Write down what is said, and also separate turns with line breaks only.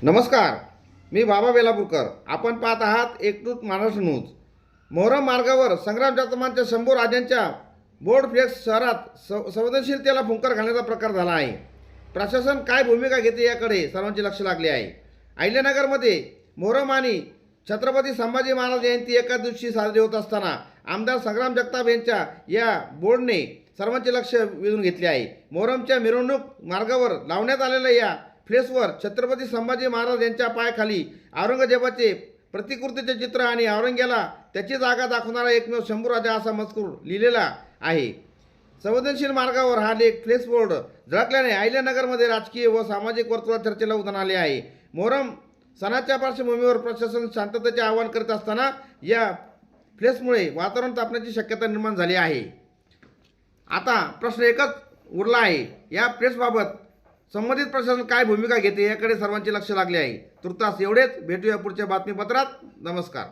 नमस्कार, मी बाबा बेलापूरकर. आपण पाहत आहात एकटूत महाराष्ट्र न्यूज. मोहरम मार्गावर संग्राम जगतापांच्या शंभू राजांच्या बोर्ड फ्लेक्स शहरात संवेदनशीलतेला फुंकर घालण्याचा प्रकार झाला आहे. प्रशासन काय भूमिका घेते याकडे सर्वांचे लक्ष लागले आहे. अहिल्यानगरमध्ये मोहरम आणि छत्रपती संभाजी महाराज जयंती एका दिवशी साजरी होत असताना आमदार संग्राम जगताप यांच्या या बोर्डने सर्वांचे लक्ष वेधून घेतले आहे. मोहरमच्या मिरवणूक मार्गावर लावण्यात आलेल्या या फ्लेक्सवर छत्रपती संभाजी महाराज यांच्या पायाखाली औरंगजेबाचे प्रतिकृतीचे चित्र आणि औरंग्याला त्याची जागा दाखवणारा एकमेव शंभू राजा असा मजकूर लिहिलेला आहे. संवेदनशील मार्गावर हा फ्लेक्स बोर्ड झळकल्याने अहिल्यानगरमध्ये राजकीय व सामाजिक वर्तुळात चर्चेला उधाण आले आहे. मोहरम सणाच्या पार्श्वभूमीवर प्रशासन शांततेचे आवाहन करीत असताना या फ्लेक्समुळे वातावरण तापण्याची शक्यता निर्माण झाली आहे. आता प्रश्न एकच उरला आहे, या फ्लेक्सबाबत संबंधित प्रशासन काय भूमिका घेते याकडे सर्वांचे लक्ष लागले आहे. तुर्तास एवढेच. भेटूया पुढच्या बातमीपत्रात. नमस्कार.